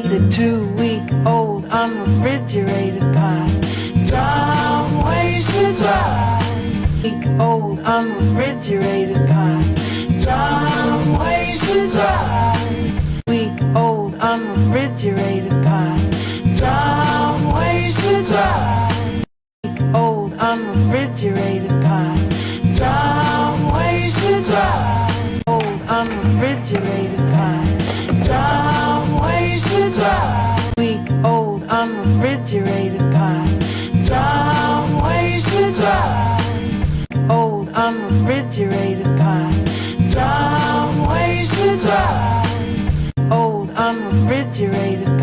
The 2-week-old unrefrigerated pie. Dumb ways to drive. Week-old unrefrigerated pie. Dumb ways to drive. Week-old unrefrigerated pie. Dumb ways to drive. Week-old unrefrigerated pie. Dumb ways to drive. Old unrefrigerated pie. Dumb ways to drive. Week-old unrefrigerated pie. Dumb ways to drive. Old unrefrigerated pie. Dumb ways to drive. Old unrefrigerated